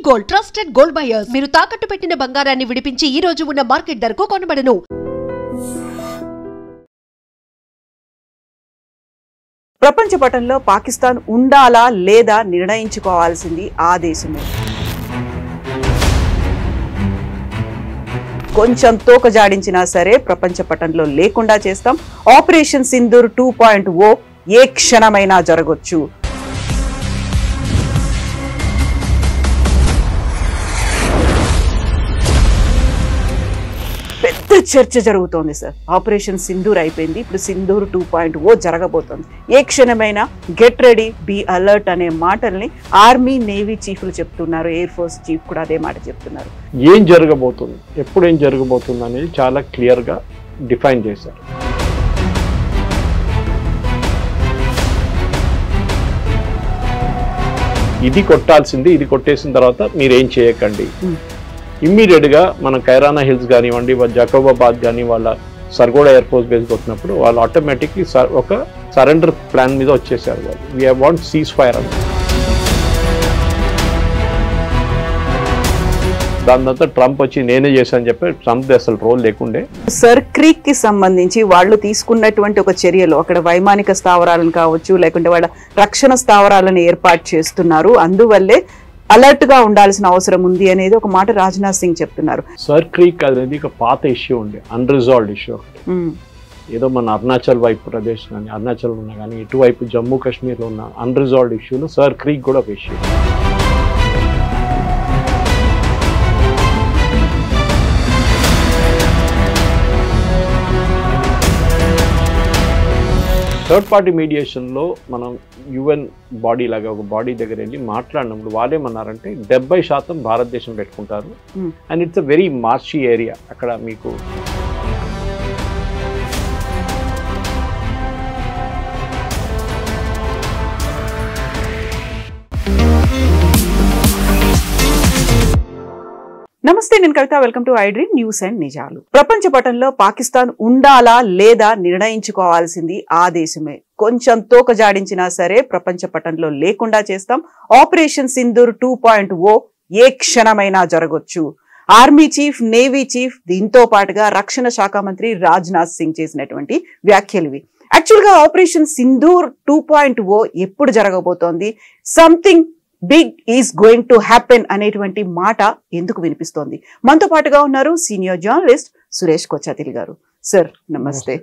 Gold trusted gold buyers మీరు తాకట్టు పెట్టిన బంగారాన్ని విడిపించి ఈ రోజు ఉన్న మార్కెట్ ధరకు కొనబడను. ప్రపంచ పటంలో పాకిస్తాన్ ఉండాలా లేదా నిర్ణయించుకోవాల్సింది ఆ దేశమే. కొంచెం తోక జాడించినా సరే ప్రపంచ పటంలో లేకుండా చేస్తాం. ఆపరేషన్ సింధూర్ 2.0 ఏ క్షణమైనా జరగొచ్చు. పెద్ద చర్చ జరుగుతోంది సార్. ఆపరేషన్ సింధూర్ అయిపోయింది, ఇప్పుడు సింధూర్ 2.0 జరగబోతోంది. ఏ క్షణమైనా గెట్ రెడీ, బీ అలర్ట్ అనే మాటల్ని ఆర్మీ నేవీ చీఫ్లు చెప్తున్నారు, ఎయిర్ ఫోర్స్ చీఫ్ కూడా అదే మాట చెప్తున్నారు. ఏం జరగబోతుంది, ఎప్పుడు ఏం జరగబోతుంది అనేది చాలా క్లియర్గా డిఫైన్ చేశారు. ఇది కొట్టాల్సింది, ఇది కొట్టేసిన తర్వాత మీరేం చేయకండి. ఇమ్మీడియట్గా మనం కైరానా హిల్స్ కానివ్వండి, జకోబాబాద్ కానీ వాళ్ళ సర్గోడా ఎయిర్ ఫోర్స్ బేస్ కొట్టినప్పుడు వాళ్ళు ఆటోమేటిక్లీ ఒక సరెండర్ ప్లాన్ మీద వచ్చేసారు. వాళ్ళు వీ వాంట్ సీజ్ ఫైర్ అని. దాని తర్వాత ట్రంప్ వచ్చి నేనే చేశాను చెప్పి ట్రంప్ అసలు రోల్ లేకుండే. సర్ క్రీక్ కి సంబంధించి వాళ్ళు తీసుకున్నటువంటి ఒక చర్యలు, అక్కడ వైమానిక స్థావరాలను కావచ్చు, లేకుంటే వాళ్ళ రక్షణ స్థావరాలను ఏర్పాటు చేస్తున్నారు, అందువల్లే అలర్ట్ గా ఉండాల్సిన అవసరం ఉంది అనేది ఒక మాట రాజ్నాథ్ సింగ్ చెప్తున్నారు. సర్ క్రీక్ అనేది ఒక పాత ఇష్యూ ఉండే, అన్రిజాల్వ్డ్ ఇష్యూ. ఏదో మన అరుణాచల్ వైపు ప్రదేశ్ కానీ, అరుణాచల్ ఉన్నా కానీ, ఇటువైపు జమ్మూ కాశ్మీర్లో ఉన్న అన్రిజాల్వ్డ్ ఇష్యూలో సర్ క్రీక్ కూడా ఒక ఇష్యూ. థర్డ్ పార్టీ మీడియేషన్లో మనం యుఎన్ బాడీ లాగా ఒక బాడీ దగ్గర వెళ్ళి మాట్లాడినప్పుడు వాళ్ళేమన్నారంటే 70% భారతదేశం పెట్టుకుంటారు and it's a very marshy area. అక్కడ మీకు నమస్తే, నేను Kavitha. Welcome to iDream news and నిజాలు. ప్రపంచ పటంలో పాకిస్తాన్ ఉండాలా లేదా నిర్ణయించుకోవాల్సింది ఆ దేశమే. కొంచెం తోక జాడించినా సరే ప్రపంచ పటంలో లేకుండా చేస్తాం. ఆపరేషన్ సింధూర్ 2.0 ఏ క్షణమైనా జరగొచ్చు. ఆర్మీ చీఫ్, నేవీ చీఫ్, దీంతో పాటుగా రక్షణ శాఖ మంత్రి రాజ్నాథ్ సింగ్ చేసినటువంటి వ్యాఖ్యలు ఇవి. యాక్చువల్ గా ఆపరేషన్ సింధూర్ 2.0 ఎప్పుడు జరగబోతోంది, something big is going to happen అనేటువంటి మాట ఎందుకు వినిపిస్తోంది? మనతో పాటుగా ఉన్నారు సీనియర్ జర్నలిస్ట్ సురేష్ కొచ్చాతిల్ గారు. సార్ నమస్తే.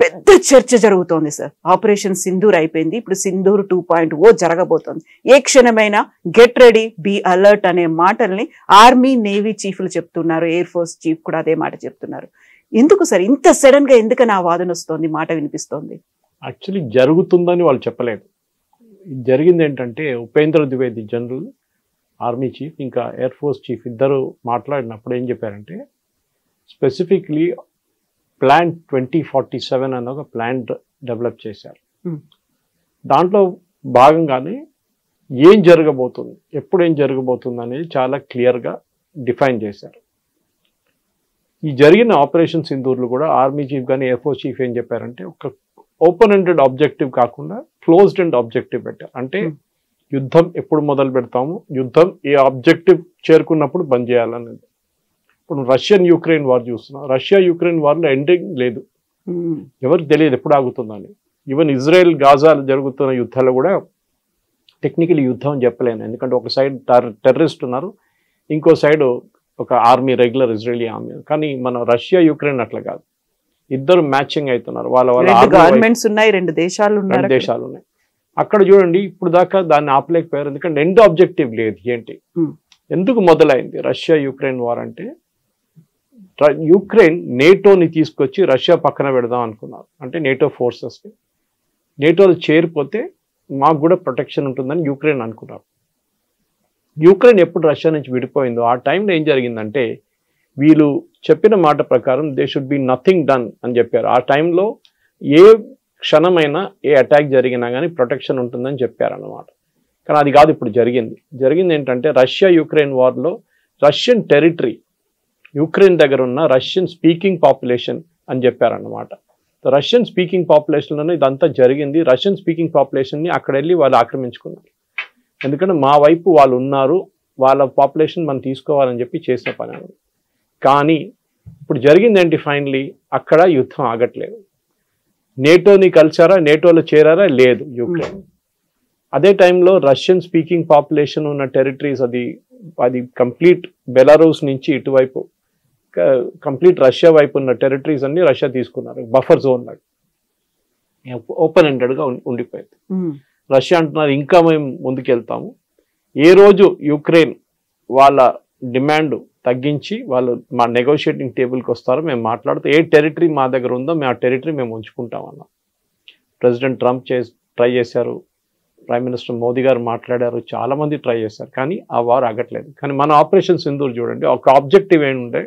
పెద్ద చర్చ జరుగుతోంది సార్. ఆపరేషన్ సింధూర్ అయిపోయింది, ఇప్పుడు సింధూర్ 2.0 జరగబోతోంది. ఏ క్షణమైనా గెట్ రెడీ, బీ అలర్ట్ అనే మాటల్ని ఆర్మీ నేవీ చీఫ్లు చెప్తున్నారు, ఎయిర్ ఫోర్స్ చీఫ్ కూడా అదే మాట చెప్తున్నారు. ఎందుకు సార్ ఇంత సడన్ గా ఎందుకని ఆ వాదన వస్తోంది, మాట వినిపిస్తోంది? యాక్చువల్లీ జరుగుతుందని వాళ్ళు చెప్పలేదు. జరిగింది ఏంటంటే Upendra Dwivedi general army chief ఇంకా ఎయిర్ ఫోర్స్ చీఫ్ ఇద్దరు మాట్లాడినప్పుడు ఏం చెప్పారంటే స్పెసిఫిక్లీ ప్లాన్ 2047 అన్న ఒక ప్లాన్ డెవలప్ చేశారు. దాంట్లో భాగంగానే ఏం జరగబోతుంది, ఎప్పుడు ఏం జరగబోతుంది అనేది చాలా క్లియర్గా డిఫైన్ చేశారు. ఈ జరిగిన ఆపరేషన్ సింధూర్లు కూడా ఆర్మీ చీఫ్ కానీ ఎయిర్ ఫోర్స్ చీఫ్ ఏం చెప్పారంటే ఒక ఓపెన్ ఎండెడ్ ఆబ్జెక్టివ్ కాకుండా క్లోజ్డ్ ఎండ్ ఆబ్జెక్టివ్ పెట్టారు. అంటే యుద్ధం ఎప్పుడు మొదలు పెడతాము, యుద్ధం ఏ ఆబ్జెక్టివ్ చేరుకున్నప్పుడు బంద్ చేయాలనేది. ఇప్పుడు రష్యన్ యుక్రెయిన్ వార్ చూస్తున్నాం. రష్యా యుక్రెయిన్ వార్లో ఎండింగ్ లేదు, ఎవరికి తెలియదు ఎప్పుడు ఆగుతుందని. ఈవెన్ ఇజ్రాయెల్ గాజాలు జరుగుతున్న యుద్ధాలు కూడా టెక్నికల్ యుద్ధం అని చెప్పలేను, ఎందుకంటే ఒక సైడ్ టెర్రరిస్ట్ ఉన్నారు, ఇంకో సైడ్ ఒక ఆర్మీ, రెగ్యులర్ ఇజ్రాయలీ ఆర్మీ. కానీ మన రష్యా యుక్రెయిన్ అట్లా కాదు, ఇద్దరు మ్యాచింగ్ అవుతున్నారు. వాళ్ళ గవర్నమెంట్స్ ఉన్నాయి, రెండు దేశాలు ఉన్నాయి. అక్కడ చూడండి ఇప్పుడు దాకా దాన్ని ఆపలేకపోయారు, ఎందుకంటే ఎండ్ ఆబ్జెక్టివ్ లేదు. ఏంటి, ఎందుకు మొదలైంది రష్యా యుక్రెయిన్ వార్ అంటే యుక్రెయిన్ నేటోని తీసుకొచ్చి రష్యా పక్కన పెడదాం అనుకున్నారు. అంటే నేటో ఫోర్సెస్ని, నేటోలు చేరిపోతే మాకు కూడా ప్రొటెక్షన్ ఉంటుందని యుక్రెయిన్ అనుకున్నారు. యుక్రెయిన్ ఎప్పుడు రష్యా నుంచి విడిపోయిందో ఆ టైంలో ఏం జరిగిందంటే వీళ్ళు చెప్పిన మాట ప్రకారం they should be nothing done అని చెప్పారు. ఆ టైంలో ఏ క్షణమైనా ఏ అటాక్ జరిగినా కానీ ప్రొటెక్షన్ ఉంటుందని చెప్పారన్నమాట. కానీ అది కాదు ఇప్పుడు జరిగింది ఏంటంటే రష్యా యుక్రెయిన్ వార్లో రష్యన్ టెరిటరీ, యుక్రెయిన్ దగ్గర ఉన్న రష్యన్ స్పీకింగ్ పాపులేషన్ అని చెప్పారన్నమాట. రష్యన్ స్పీకింగ్ పాపులేషన్లోనే ఇదంతా జరిగింది. రష్యన్ స్పీకింగ్ పాపులేషన్ని అక్కడ వెళ్ళి వాళ్ళు ఆక్రమించుకున్నారు. ఎందుకంటే మా వైపు వాళ్ళు ఉన్నారు, వాళ్ళ పాపులేషన్ మనం తీసుకోవాలని చెప్పి చేసిన పని. కానీ ఇప్పుడు జరిగింది ఏంటి, ఫైనలీ అక్కడ యుద్ధం ఆగట్లేదు. నేటోని కలిసారా, నేటోలో చేరారా, లేదు యుక్రెయిన్. అదే టైంలో రష్యన్ స్పీకింగ్ పాపులేషన్ ఉన్న టెరిటరీస్, అది కంప్లీట్ బెలారూస్ నుంచి ఇటువైపు కంప్లీట్ రష్యా వైపు ఉన్న టెరిటరీస్ అన్ని రష్యా తీసుకున్నారు. బఫర్ జోన్ లాగా ఓపెన్ ఎండెడ్గా ఉండిపోయింది. రష్యా అంటున్నారు ఇంకా మేము ముందుకెళ్తాము. ఏ రోజు యుక్రెయిన్ వాళ్ళ డిమాండ్ తగ్గించి వాళ్ళు మా నెగోషియేటింగ్ టేబుల్కి వస్తారో మేము మాట్లాడుతూ ఏ టెరిటరీ మా దగ్గర ఉందో మేము ఆ టెరిటరీ మేము ఉంచుకుంటామన్నాం. ప్రెసిడెంట్ ట్రంప్ ట్రై చేశారు, ప్రైమ్ మినిస్టర్ మోదీ గారు మాట్లాడారు, చాలామంది ట్రై చేశారు, కానీ ఆ వార్ ఆగట్లేదు. కానీ మన ఆపరేషన్ సింధూర్ చూడండి, ఒక ఆబ్జెక్టివ్ ఏంటంటే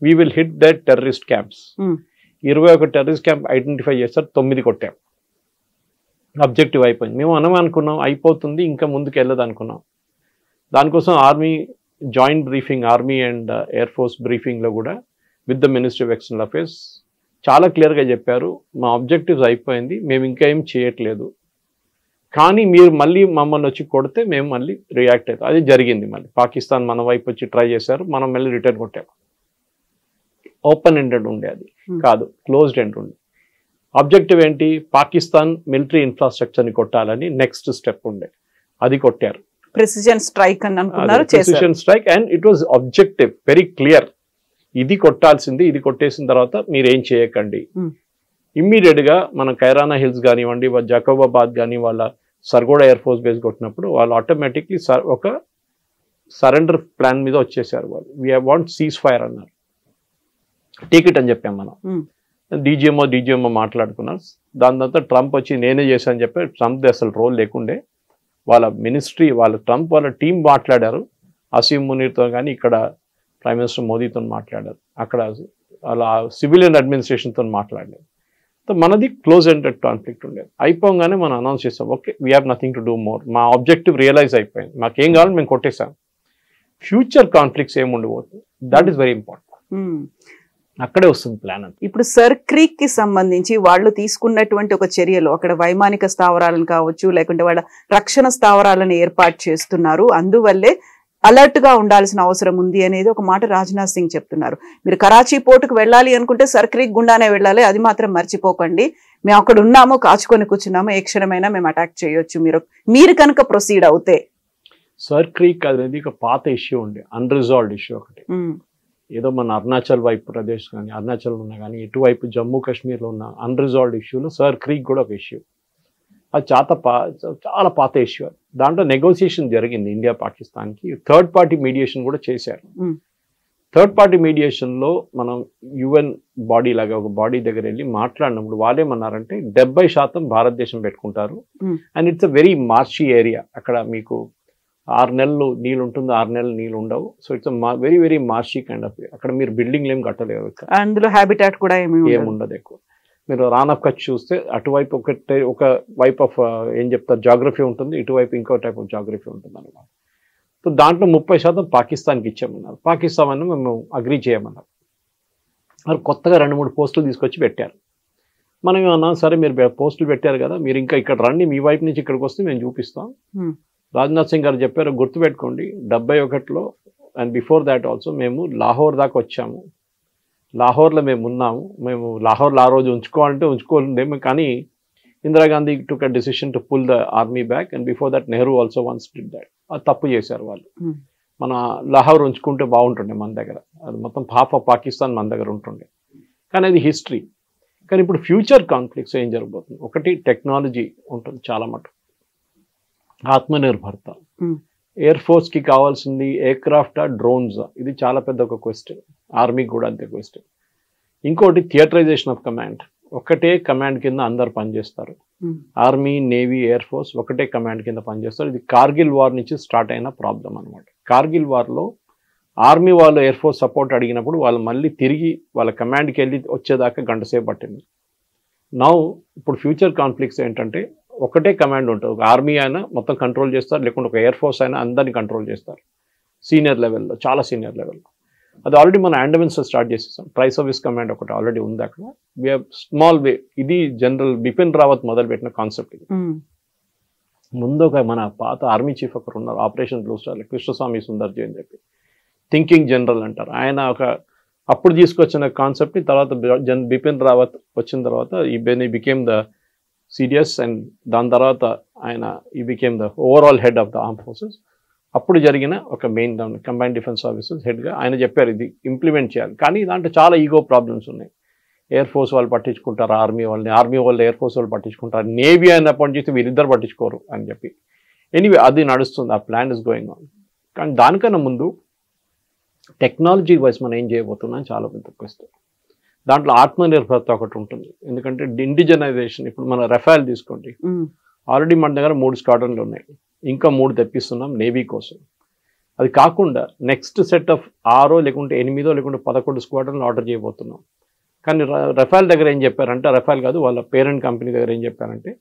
we will hit that terrorist camps. 21 terrorist camp identify చేస్తారు, 9 కొట్టాం. ఆబ్జెక్టివ్ అయిపోయింది. మేము అనుకున్నాం అయిపోతుంది, ఇంకా ముందుకు వెళ్ళదు అనుకున్నాం. దానికోసం army joint briefing, army and air force బ్రీఫింగ్లో కూడా with the ministry of external affairs చాలా క్లియర్గా చెప్పారు, మా ఆబ్జెక్టివ్స్ అయిపోయింది, మేము ఇంకా ఏం చేయట్లేదు, కానీ మీరు మళ్ళీ మమ్మల్ని వచ్చి కొడితే మేము మళ్ళీ రియాక్ట్ అవుతాం. అది జరిగింది. మళ్ళీ పాకిస్తాన్ మన వైపు వచ్చి ట్రై చేశారు, మనం మళ్ళీ రిటర్న్ కొట్టాము. ఓపెన్ ఎండెడ్ ఉండే, అది కాదు క్లోజ్డ్ ఎండ్ ఉండే. ఆబ్జెక్టివ్ ఏంటి, పాకిస్తాన్ మిలిటరీ ఇన్ఫ్రాస్ట్రక్చర్ని కొట్టాలని నెక్స్ట్ స్టెప్ ఉండే, అది కొట్టారు. ప్రెసిజన్ స్ట్రైక్ అని అనుకున్నారు, precision strike, and it was objective very clear. ఇది కొట్టాల్సింది, ఇది కొట్టేసిన తర్వాత మీరు ఏం చేయకండి. ఇమ్మీడియట్ గా మన కైరానా హిల్స్ కానివ్వండి, జకోబాబాద్ కానీ వాళ్ళ సర్గోడా ఎయిర్ ఫోర్స్ బేస్ కొట్టినప్పుడు వాళ్ళు ఆటోమేటిక్లీ ఒక సరెండర్ ప్లాన్ మీద వచ్చేసారు. వాళ్ళు వీ వాంట్ సీజ్ ఫైర్ అన్నారు, టికెట్ అని చెప్పాం మనం. డీజీఎంఓ మాట్లాడుకున్నారు. దాని తర్వాత ట్రంప్ వచ్చి నేనే చేశాను అని చెప్పి ట్రంప్ అసలు రోల్ లేకుండే వాళ్ళ మినిస్ట్రీ, ట్రంప్ వాళ్ళ టీం మాట్లాడారు, అసీం మునీర్తో కానీ ఇక్కడ ప్రైమ్ మినిస్టర్ మోదీతో మాట్లాడారు, అక్కడ వాళ్ళ సివిలియన్ అడ్మినిస్ట్రేషన్తో మాట్లాడారు. సో మనది క్లోజ్ ఎండెడ్ కాన్ఫ్లిక్ట్ ఉండేది. అయిపోగానే మనం అనౌన్స్ చేస్తాం, okay we have nothing to do more, మా ఆబ్జెక్టివ్ రియలైజ్ అయిపోయింది, మాకేం కావాలో మేము కొట్టేసాం. ఫ్యూచర్ కాన్ఫ్లిక్ట్స్ ఏమి ఉండబోతుంది, దట్ ఈస్ వెరీ ఇంపార్టెంట్. అక్కడే వస్తుంది ప్లాన్ అంతా. ఇప్పుడు సర్ క్రీక్ కి సంబంధించి వాళ్ళు తీసుకున్నటువంటి ఒక చర్యలు, అక్కడ వైమానిక స్థావరాలను కావచ్చు, లేకుంటే వాళ్ళ రక్షణ స్థావరాలను ఏర్పాటు చేస్తున్నారు, అందువల్లే అలర్ట్ గా ఉండాల్సిన అవసరం ఉంది అనేది ఒక మాట రాజ్నాథ్ సింగ్ చెప్తున్నారు. మీరు కరాచీ పోర్టుకు వెళ్ళాలి అనుకుంటే సర్ క్రీక్ గుండానే వెళ్ళాలి, అది మాత్రం మర్చిపోకండి. మేము అక్కడ ఉన్నాము, కాచుకొని కూర్చున్నాము, ఏ క్షణమైనా మేము అటాక్ చేయొచ్చు మీరు కనుక ప్రొసీడ్ అవుతే. సర్ క్రీక్ అనేది ఒక పాత ఇష్యూ ఉండే, అన్రిజాల్వ్డ్ ఇష్యూ ఒకటి. ఏదో మన అరుణాచల్ వైపు ప్రదేశ్ కానీ, అరుణాచల్ ఉన్నా కానీ, ఇటువైపు జమ్మూ కాశ్మీర్లో ఉన్న అన్రిజాల్వ్డ్ ఇష్యూలో సర్ క్రీక్ కూడా ఒక ఇష్యూ. అది చాలా పాత ఇష్యూ. దాంట్లో నెగోసియేషన్ జరిగింది ఇండియా పాకిస్తాన్కి, థర్డ్ పార్టీ మీడియేషన్ కూడా చేశారు. థర్డ్ పార్టీ మీడియేషన్లో మనం యుఎన్ బాడీ లాగా ఒక బాడీ దగ్గర వెళ్ళి మాట్లాడినప్పుడు వాళ్ళేమన్నారంటే 70% భారతదేశం పెట్టుకుంటారు, and it's a very marshy area. అక్కడ మీకు 6 నెలలు నీళ్ళు ఉంటుంది, 6 నెలలు నీళ్ళు ఉండవు. So it's very very marshy kind of. అక్కడ మీరు బిల్డింగ్లు ఏం కట్టలేవు, అందులో హ్యాబిటాట్ కూడా ఏముండదు ఎక్కువ. మీరు రాన్ ఆఫ్ కచ్ చూస్తే అటువైపు ఒక వైప్ ఆఫ్ ఏం చెప్తారు జాగ్రఫీ ఉంటుంది, ఇటువైపు ఇంకో టైప్ ఆఫ్ జాగ్రఫీ ఉంటుంది అనమాట. సో దాంట్లో 30% పాకిస్తాన్కి ఇచ్చామన్నారు. పాకిస్తాన్ అని మేము అగ్రీ చేయమన్నారు. మరి కొత్తగా 2-3 పోస్టులు తీసుకొచ్చి పెట్టారు. మనం ఏమన్నా సరే మీరు పోస్టులు పెట్టారు కదా, మీరు ఇంకా ఇక్కడ రండి, మీ వైపు నుంచి ఇక్కడికి వస్తే మేము చూపిస్తాం. రాజ్నాథ్ సింగ్ గారు చెప్పారు, గుర్తుపెట్టుకోండి 71లో అండ్ బిఫోర్ దాట్ ఆల్సో మేము లాహోర్ దాకా వచ్చాము, లాహోర్లో మేము ఉన్నాము, మేము లాహోర్లో ఆ రోజు ఉంచుకోవాలంటే ఉంచుకోలేము, కానీ ఇందిరాగాంధీ టుక్ a decision to pull the army back, and before that Nehru also once did that. అది తప్పు చేశారు వాళ్ళు. మన లాహోర్ ఉంచుకుంటే బాగుంటుండే మన దగ్గర, అది మొత్తం హాఫ్ ఆఫ్ పాకిస్తాన్ మన దగ్గర ఉంటుండే, కానీ అది హిస్టరీ. కానీ ఇప్పుడు ఫ్యూచర్ కాన్ఫ్లిక్ట్స్ ఏం జరగబోతుంది, ఒకటి టెక్నాలజీ ఉంటుంది చాలా మటుకు, ఆత్మనిర్భరత, ఎయిర్ ఫోర్స్కి కావాల్సింది ఎయిర్ క్రాఫ్టా డ్రోన్స్, ఇది చాలా పెద్ద ఒక క్వశ్చన్, ఆర్మీకి కూడా అంతే క్వశ్చన్. ఇంకోటి థియేటరైజేషన్ ఆఫ్ కమాండ్, ఒకటే కమాండ్ కింద అందరు పనిచేస్తారు, ఆర్మీ నేవీ ఎయిర్ ఫోర్స్ ఒకటే కమాండ్ కింద పనిచేస్తారు. ఇది కార్గిల్ వార్ నుంచి స్టార్ట్ అయిన ప్రాబ్లం అనమాట. కార్గిల్ వార్లో ఆర్మీ వాళ్ళు ఎయిర్ ఫోర్స్ సపోర్ట్ అడిగినప్పుడు వాళ్ళు మళ్ళీ తిరిగి వాళ్ళ కమాండ్కి వెళ్ళి వచ్చేదాకా గంట సేపు పట్టింది. నౌ ఇప్పుడు ఫ్యూచర్ కాన్ఫ్లిక్ట్స్ ఏంటంటే ఒకటే కమాండ్ ఉంటుంది, ఒక ఆర్మీ అయినా మొత్తం కంట్రోల్ చేస్తారు, లేకుంటే ఒక ఎయిర్ ఫోర్స్ అయినా అందరినీ కంట్రోల్ చేస్తారు సీనియర్ లెవెల్లో, చాలా సీనియర్ లెవెల్లో. అది ఆల్రెడీ మనం అండమాన్స్లో స్టార్ట్ చేసేసాం. ట్రై సర్వీస్ కమాండ్ ఒకటి ఆల్రెడీ ఉంది అక్కడ. వి హ్యావ్ స్మాల్ వే, ఇది జనరల్ బిపిన్ రావత్ మొదలుపెట్టిన కాన్సెప్ట్ ఇది. ముందు ఒక మన పాత ఆర్మీ చీఫ్ ఒకరు ఉన్నారు, operation blue star Krishnaswami Sundarji అని చెప్పి, థింకింగ్ జనరల్ అంటారు ఆయన. అప్పుడు తీసుకొచ్చిన కాన్సెప్ట్ని తర్వాత బిపిన్ రావత్ వచ్చిన తర్వాత he became the serious, and దాని తర్వాత ఆయన he became the overall head of the arm forces. అప్పుడు జరిగిన ఒక మెయిన్ కంబైన్డ్ డిఫెన్స్ సర్వీసెస్ హెడ్గా ఆయన చెప్పారు ఇది ఇంప్లిమెంట్ చేయాలి. కానీ దాంట్లో చాలా ఈగో ప్రాబ్లమ్స్ ఉన్నాయి. ఎయిర్ ఫోర్స్ వాళ్ళు పట్టించుకుంటారు ఆర్మీ వాళ్ళని, ఆర్మీ వాళ్ళు ఎయిర్ ఫోర్స్ వాళ్ళు పట్టించుకుంటారు, నేవీ అని అపాయింట్ చేసి వీరిద్దరు పట్టించుకోరు అని చెప్పి. ఎనీవే అది నడుస్తుంది, ఆ ప్లాన్ ఇస్ గోయింగ్ ఆన్. కానీ దానికన్నా ముందు టెక్నాలజీ వైజ్ మనం ఏం చేయబోతున్నాం చాలా పెద్ద క్వశ్చన్. దాంట్లో ఆత్మనిర్భరత ఒకటి ఉంటుంది. ఎందుకంటే ఇండిజనైజేషన్, ఇప్పుడు మన రఫాల్ తీసుకోండి, ఆల్రెడీ మన దగ్గర 3 స్క్వాడ్రన్లు ఉన్నాయి, ఇంకా 3 తెప్పిస్తున్నాం నేవీ కోసం. అది కాకుండా నెక్స్ట్ సెట్ ఆఫ్ 6 లేకుంటే 8 లేకుంటే 11 స్క్వాడ్రన్లు ఆర్డర్ చేయబోతున్నాం. కానీ రఫాల్ దగ్గర ఏం చెప్పారంటే, రఫాల్ కాదు వాళ్ళ పేరెంట్ కంపెనీ దగ్గర ఏం చెప్పారంటే,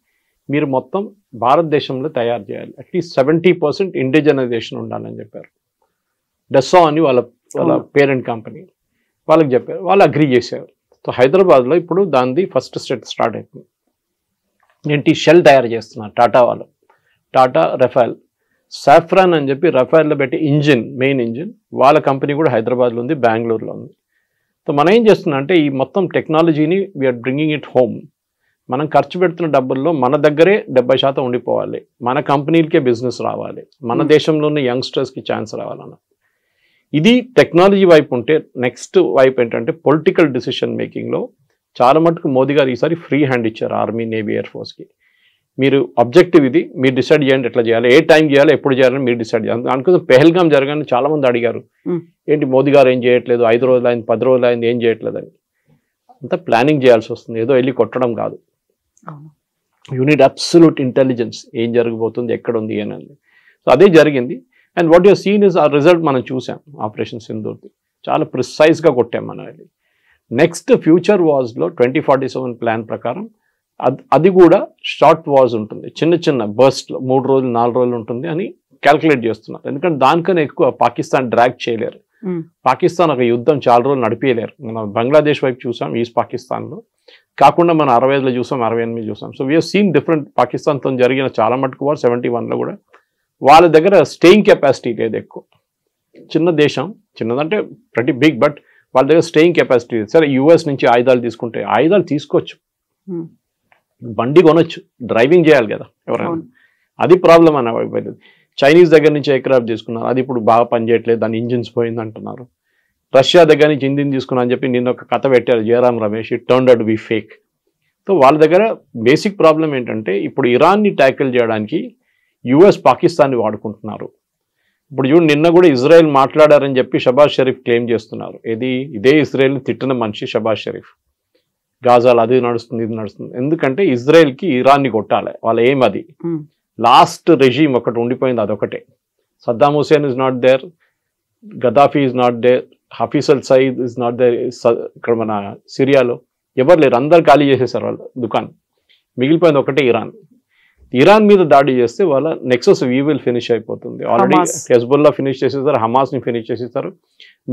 మీరు మొత్తం భారతదేశంలో తయారు చేయాలి, అట్లీస్ట్ 70% ఇండిజనైజేషన్ ఉండాలని చెప్పారు. డెస్సా అని వాళ్ళ పేరెంట్ కంపెనీ వాళ్ళకి చెప్పారు, వాళ్ళు అగ్రీ చేశారు. సో హైదరాబాద్లో ఇప్పుడు దానిది ఫస్ట్ స్టార్ట్ అయిపోయింది. ఏంటి, షెల్ తయారు చేస్తున్నారు టాటా వాళ్ళు, టాటా రఫాల్. సాఫ్రాన్ అని చెప్పి రఫాల్లో పెట్టి మెయిన్ ఇంజిన్ వాళ్ళ కంపెనీ కూడా హైదరాబాద్లో ఉంది, బెంగళూరులో ఉంది. సో మనం ఏం చేస్తున్నాం అంటే ఈ మొత్తం టెక్నాలజీని వీఆర్ బ్రింగింగ్ ఇట్ హోమ్. మనం ఖర్చు పెడుతున్న డబ్బుల్లో మన దగ్గరే 70% ఉండిపోవాలి, మన కంపెనీలకే బిజినెస్ రావాలి, మన దేశంలోనే యంగ్స్టర్స్కి ఛాన్స్ రావాలన్న. ఇది టెక్నాలజీ వైపు ఉంటే, నెక్స్ట్ వైపు ఏంటంటే పొలిటికల్ డిసిషన్ మేకింగ్లో చాలా మటుకు మోదీ గారు ఈసారి ఫ్రీ హ్యాండ్ ఇచ్చారు ఆర్మీ, నేవీ, ఎయిర్ ఫోర్స్కి. మీరు ఆబ్జెక్టివ్ ఇది, మీరు డిసైడ్ చేయండి ఎట్లా చేయాలి, ఏ టైం చేయాలి, ఎప్పుడు చేయాలని మీరు డిసైడ్ చేయాలి. అనుకుంటే పెహల్గాం జరగాలని చాలా మంది అడిగారు, ఏంటి మోదీ గారు ఏం చేయట్లేదు, 5 రోజులు అయింది, 10 రోజులు అయింది, ఏం చేయట్లేదు అని. అంతా ప్లానింగ్ చేయాల్సి వస్తుంది, ఏదో వెళ్ళి కొట్టడం కాదు. యూ నీడ్ అబ్సల్యూట్ ఇంటెలిజెన్స్, ఏం జరగబోతుంది, ఎక్కడ ఉంది అని. సో అదే జరిగింది. And what your seen is a result మనం చూసాం ఆపరేషన్ సింధూర్ది, చాలా ప్రిసైజ్గా కొట్టాం మనం. అది నెక్స్ట్ ఫ్యూచర్ వాజ్లో 2047 ప్లాన్ ప్రకారం అది కూడా షార్ట్ వాజ్ ఉంటుంది, చిన్న చిన్న బర్స్ట్లో 3 రోజులు 4 రోజులు ఉంటుంది అని క్యాల్కులేట్ చేస్తున్నారు. ఎందుకంటే దానికన్నా ఎక్కువ పాకిస్తాన్ డ్రాగ్ చేయలేరు. పాకిస్తాన్ ఒక యుద్ధం చాలా రోజులు నడిపేయలేరు. మనం బంగ్లాదేశ్ వైపు చూసాం, ఈస్ట్ పాకిస్తాన్లో కాకుండా మనం 65లో చూసాం, 68 చూసాం. So we are seen different. పాకిస్తాన్తో జరిగిన చాలా మటుకు వార్ 71లో కూడా వాళ్ళ దగ్గర స్టేయింగ్ కెపాసిటీ లేదు ఎక్కువ. చిన్న దేశం, చిన్నదంటే ప్రతి బిగ్, బట్ వాళ్ళ దగ్గర స్టేయింగ్ కెపాసిటీ లేదు. సరే యూఎస్ నుంచి ఆయుధాలు తీసుకుంటే ఆయుధాలు తీసుకోవచ్చు, బండి కొనొచ్చు, డ్రైవింగ్ చేయాలి కదా ఎవరైనా, అది ప్రాబ్లం అని అయిపోయింది. చైనీస్ దగ్గర నుంచి ఎయిర్క్రాఫ్ట్ తీసుకున్నారు, అది ఇప్పుడు బాగా పనిచేయట్లేదు, దాని ఇంజిన్స్ పోయింది అంటున్నారు. రష్యా దగ్గర నుంచి ఇంజిన్ తీసుకున్నా అని చెప్పి నిన్న ఒక కథ పెట్టారు Jayaram Ramesh, it turned out to be fake. So వాళ్ళ దగ్గర బేసిక్ ప్రాబ్లం ఏంటంటే ఇప్పుడు ఇరాన్ని ట్యాకిల్ చేయడానికి యుఎస్ పాకిస్తాన్ని వాడుకుంటున్నారు. ఇప్పుడు చూడు నిన్న కూడా ఇజ్రాయెల్ మాట్లాడారని చెప్పి షబాజ్ షరీఫ్ క్లెయిమ్ చేస్తున్నారు. ఇదే ఇజ్రాయెల్ని తిట్టిన మనిషి షబాజ్ షరీఫ్. గాజాలు అది నడుస్తుంది, ఇది నడుస్తుంది. ఎందుకంటే ఇజ్రాయెల్కి ఇరాన్ని కొట్టాలి, వాళ్ళ ఏం అది. లాస్ట్ రెజీమ్ ఒకటి ఉండిపోయింది, అదొకటే. Saddam Hussein is not there, Gaddafi is not there, Hafiz al Saeed is not there. ఇక్కడ మన సిరియాలో ఎవరు లేరు, అందరు ఖాళీ చేసేసారు వాళ్ళ దుకాణం. మిగిలిపోయింది ఒకటే ఇరాన్. ఇరాన్ మీద దాడి చేస్తే వాళ్ళ నెక్సస్ వీవిల్ ఫినిష్ అయిపోతుంది. ఆల్రెడీ హెజ్బుల్లా ఫినిష్ చేసేస్తారు, హమాస్ని ఫినిష్ చేసేస్తారు,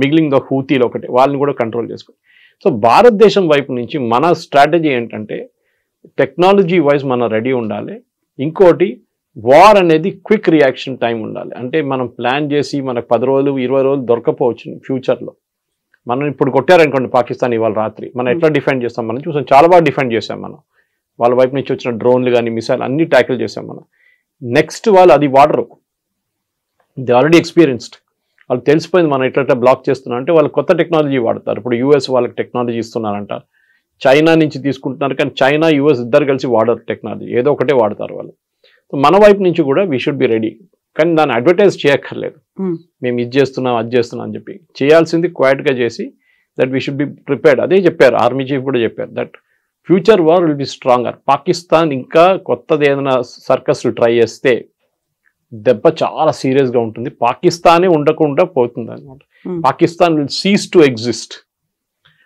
మిగిలిన హూతీలు ఒకటే, వాళ్ళని కూడా కంట్రోల్ చేసుకోవాలి. సో భారతదేశం వైపు నుంచి మన స్ట్రాటజీ ఏంటంటే టెక్నాలజీ వైజ్ మనం రెడీ ఉండాలి. ఇంకోటి వార్ అనేది క్విక్ రియాక్షన్ టైం ఉండాలి. అంటే మనం ప్లాన్ చేసి మనకు 10 రోజులు 20 రోజులు దొరకపోవచ్చు ఫ్యూచర్లో. మనం ఇప్పుడు కొట్టారనుకోండి పాకిస్తాన్ ఇవాళ రాత్రి, మనం ఎట్లా డిఫెండ్ చేస్తాం మనం చూసాం, చాలా బాగా డిఫెండ్ చేసాం మనం. వాళ్ళ వైపు నుంచి వచ్చిన డ్రోన్లు కానీ మిసైల్ అన్ని ట్యాకిల్ చేసాం మనం. నెక్స్ట్ వాళ్ళు అది వాడరు, ది ఆల్రెడీ ఎక్స్పీరియన్స్డ్, వాళ్ళు తెలిసిపోయింది మనం ఎట్లా బ్లాక్ చేస్తున్నాం. అంటే వాళ్ళు కొత్త టెక్నాలజీ వాడతారు. ఇప్పుడు యూఎస్ వాళ్ళకి టెక్నాలజీ ఇస్తున్నారంట, చైనా నుంచి తీసుకుంటున్నారు, కానీ చైనా యూఎస్ ఇద్దరు కలిసి వాడరు టెక్నాలజీ, ఏదో ఒకటే వాడతారు వాళ్ళు. సో మన వైపు నుంచి కూడా వీ షుడ్ బి రెడీ. కానీ దాన్ని అడ్వర్టైజ్ చేయక్కర్లేదు, మేము ఇది చేస్తున్నాం అది చేస్తున్నాం అని చెప్పి. చేయాల్సింది క్వైట్గా చేసి that we should be prepared. అదే చెప్పారు ఆర్మీ చీఫ్ కూడా చెప్పారు, that future war will be stronger. Pakistan ఇంకా కొత్తది ఏదైనా సర్కస్లు ట్రై చేస్తే దెబ్బ చాలా సీరియస్గా ఉంటుంది. పాకిస్తానే ఉండకుండా పోతుంది అనమాట. Pakistan will cease to exist.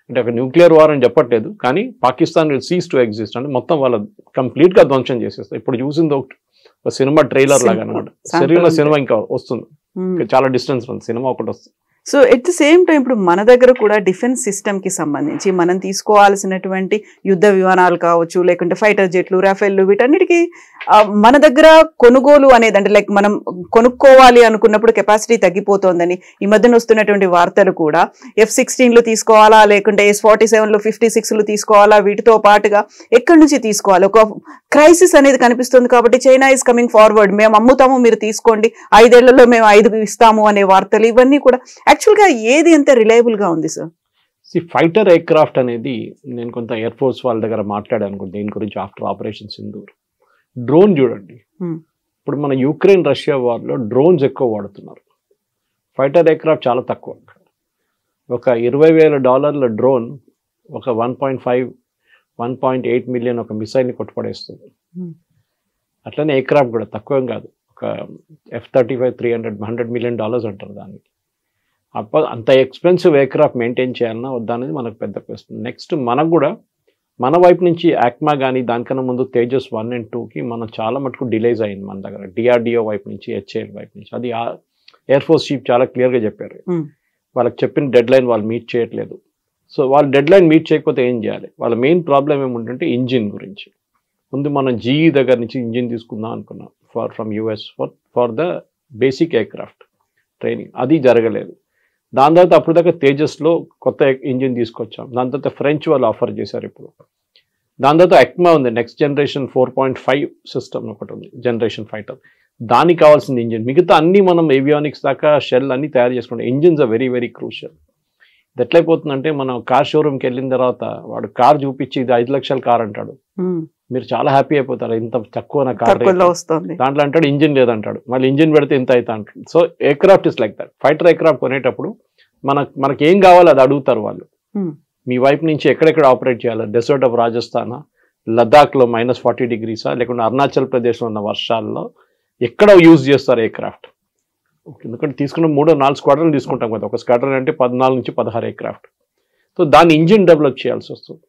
అంటే ఒక న్యూక్లియర్ వార్ అని చెప్పట్లేదు, కానీ Pakistan will cease to exist అంటే మొత్తం వాళ్ళ కంప్లీట్గా ధ్వంసం చేసేస్తారు. ఇప్పుడు చూసింది ఒక సినిమా ట్రైలర్ లాగా అనమాట. సరిగ్గా సినిమా ఇంకా వస్తుంది, చాలా డిస్టెన్స్ ఉంది, సినిమా ఒకటి వస్తుంది. So at the same time ఇప్పుడు మన దగ్గర కూడా డిఫెన్స్ సిస్టమ్కి సంబంధించి మనం తీసుకోవాల్సినటువంటి యుద్ధ విమానాలు కావచ్చు, లేకుంటే ఫైటర్ జెట్లు, రాఫెల్లు, వీటన్నిటికీ మన దగ్గర కొనుగోలు అనేది అంటే లైక్ మనం కొనుక్కోవాలి అనుకున్నప్పుడు కెపాసిటీ తగ్గిపోతోందని ఈ మధ్యన వస్తున్నటువంటి వార్తలు కూడా F-16లు తీసుకోవాలా, లేకుంటే S-47లు 56లు తీసుకోవాలా, వీటితో పాటుగా ఎక్కడి నుంచి తీసుకోవాలి, ఒక క్రైసిస్ అనేది కనిపిస్తుంది. కాబట్టి చైనా ఈజ్ కమింగ్ ఫార్వర్డ్, మేము అమ్ముతాము మీరు తీసుకోండి, 5 ఏళ్లలో మేము 5 ఇస్తాము అనే వార్తలు ఇవన్నీ కూడా యాక్చువల్గా ఏది ఎంత రిలయబుల్ గా ఉంది సార్? ఫైటర్ ఎయిర్ క్రాఫ్ట్ అనేది నేను కొంత ఎయిర్ ఫోర్స్ వాళ్ళ దగ్గర మాట్లాడాను దీని గురించి ఆఫ్టర్ ఆపరేషన్ సింధూర్. డ్రోన్ చూడండి, ఇప్పుడు మన యుక్రెయిన్ రష్యా వార్లో డ్రోన్స్ ఎక్కువ వాడుతున్నారు, ఫైటర్ ఎయిర్ క్రాఫ్ట్ చాలా తక్కువ. ఒక $20,000 డ్రోన్ ఒక 1.8 మిలియన్ ఒక మిసైల్ని కొట్టుపడేస్తుంది. అట్లనే ఎయిర్ క్రాఫ్ట్ కూడా తక్కువేం కాదు, ఒక F-35 $100 million అంటారు దానికి. అంత ఎక్స్పెన్సివ్ ఎయిర్ క్రాఫ్ట్ మెయింటైన్ చేయాలన్నా వద్దా అనేది మనకు పెద్ద క్వశ్చన్. నెక్స్ట్ మనకు కూడా మన వైపు నుంచి యాక్మా కానీ దానికన్నా ముందు తేజస్ 1 and 2కి మనం చాలా మటుకు డిలేస్ అయింది మన దగ్గర, DRDO వైపు నుంచి, HAL వైపు నుంచి. అది ఎయిర్ ఫోర్స్ చీఫ్ చాలా క్లియర్గా చెప్పారు, వాళ్ళకి చెప్పిన డెడ్ లైన్ వాళ్ళు మీట్ చేయట్లేదు. సో వాళ్ళు డెడ్ లైన్ మీట్ చేయకపోతే ఏం చేయాలి? వాళ్ళ మెయిన్ ప్రాబ్లం ఏముంటుంటే ఇంజిన్ గురించి. ముందు మనం GE దగ్గర నుంచి ఇంజిన్ తీసుకుందాం అనుకున్నాం from US for the basic air craft training, అది జరగలేదు. దాని తర్వాత అప్పుడు దాకా తేజస్లో కొత్త ఇంజిన్ తీసుకొచ్చాం, దాని తర్వాత ఫ్రెంచ్ వాళ్ళు ఆఫర్ చేశారు ఇప్పుడు. దాని తర్వాత ఎక్మా ఉంది, నెక్స్ట్ జనరేషన్ 4.5 సిస్టమ్ ఒకటి ఉంది, జనరేషన్ ఫైటర్, దానికి కావాల్సిన ఇంజిన్. మిగతా అన్ని మనం ఏవియానిక్స్ దాకా షెల్ అన్ని తయారు చేసుకుంటాం. Engines are very very crucial. ఇది ఎట్లయిపోతుందంటే మనం కార్ షోరూమ్కి వెళ్ళిన తర్వాత వాడు కార్ చూపించి ఇది 5 లక్షల కార్ అంటాడు, మీరు చాలా హ్యాపీ అయిపోతారు, ఇంత తక్కువ నా కార్ వస్తుంది, దాంట్లో అంటాడు ఇంజిన్ లేదంటాడు, మళ్ళీ ఇంజిన్ పెడితే ఇంత అవుతా అంటాడు. So air craft is like that. Fighter air craft కొనేటప్పుడు మనకి ఏం కావాలో అది అడుగుతారు వాళ్ళు. మీ వైపు నుంచి ఎక్కడెక్కడ ఆపరేట్ చేయాలి, డెసర్ట్ ఆఫ్ రాజస్థాన్, లద్దాఖ్లో -40 degrees, లేకుంటే అరుణాచల్ ప్రదేశ్లో ఉన్న వర్షాల్లో ఎక్కడ యూజ్ చేస్తారు ఎయిర్ క్రాఫ్ట్. ఎందుకంటే తీసుకున్న 3-4 స్క్వాడ్రన్లు తీసుకుంటాం కదా, ఒక స్క్వాడ్రన్ అంటే 14 నుంచి 16 ఎయిర్ క్రాఫ్ట్. సో దాని ఇంజిన్ డెవలప్ చేయాల్సి వస్తుంది.